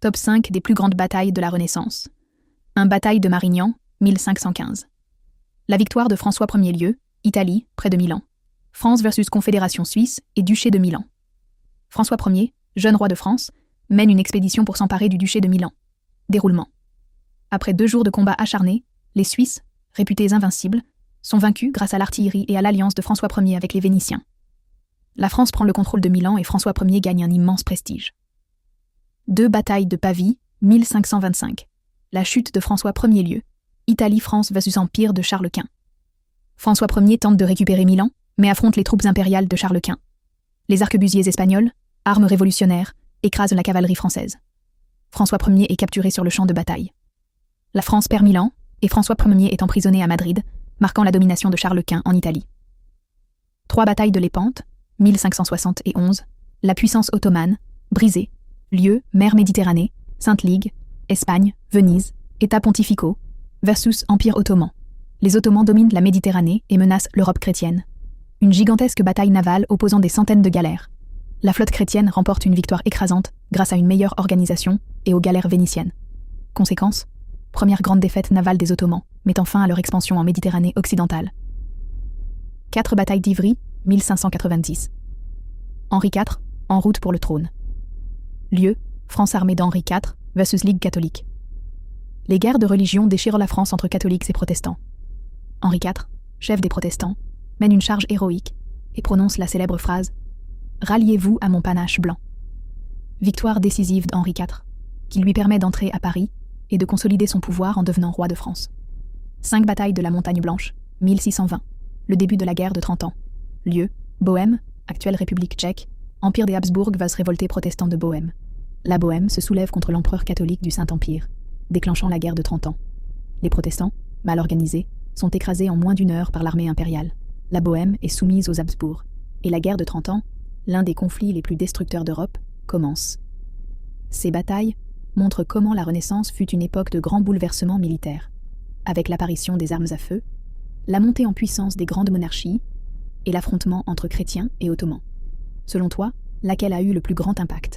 Top 5 des plus grandes batailles de la Renaissance. 1. Bataille de Marignan, 1515. La victoire de François Ier lieu, Italie, près de Milan. France versus Confédération suisse et Duché de Milan. François Ier, jeune roi de France, mène une expédition pour s'emparer du Duché de Milan. Déroulement. Après 2 jours de combats acharnés, les Suisses, réputés invincibles, sont vaincus grâce à l'artillerie et à l'alliance de François Ier avec les Vénitiens. La France prend le contrôle de Milan et François Ier gagne un immense prestige. 2. Bataille de Pavie, 1525. La chute de François Ier lieu, Italie-France versus Empire de Charles Quint. François Ier tente de récupérer Milan, mais affronte les troupes impériales de Charles Quint. Les arquebusiers espagnols, armes révolutionnaires, écrasent la cavalerie française. François Ier est capturé sur le champ de bataille. La France perd Milan, et François Ier est emprisonné à Madrid, marquant la domination de Charles Quint en Italie. 3. Bataille de Lépante, 1571. La puissance ottomane, brisée. Lieu, mer Méditerranée, Sainte-Ligue, Espagne, Venise, États pontificaux, versus Empire ottoman. Les Ottomans dominent la Méditerranée et menacent l'Europe chrétienne. Une gigantesque bataille navale opposant des centaines de galères. La flotte chrétienne remporte une victoire écrasante grâce à une meilleure organisation et aux galères vénitiennes. Conséquence, première grande défaite navale des Ottomans, mettant fin à leur expansion en Méditerranée occidentale. 4. Bataille d'Ivry, 1590. Henri IV, en route pour le trône. Lieu, France armée d'Henri IV versus Ligue catholique. Les guerres de religion déchirent la France entre catholiques et protestants. Henri IV, chef des protestants, mène une charge héroïque et prononce la célèbre phrase « Ralliez-vous à mon panache blanc ». Victoire décisive d'Henri IV, qui lui permet d'entrer à Paris et de consolider son pouvoir en devenant roi de France. 5. Bataille de la Montagne Blanche, 1620. Le début de la guerre de 30 ans. Lieu, Bohême, actuelle République tchèque, Empire des Habsbourg va se révolter protestant de Bohême. La Bohême se soulève contre l'empereur catholique du Saint-Empire, déclenchant la guerre de 30 ans. Les protestants, mal organisés, sont écrasés en moins d'1 heure par l'armée impériale. La Bohême est soumise aux Habsbourg, et la guerre de 30 ans, l'un des conflits les plus destructeurs d'Europe, commence. Ces batailles montrent comment la Renaissance fut une époque de grands bouleversements militaires, avec l'apparition des armes à feu, la montée en puissance des grandes monarchies et l'affrontement entre chrétiens et ottomans. Selon toi, laquelle a eu le plus grand impact ?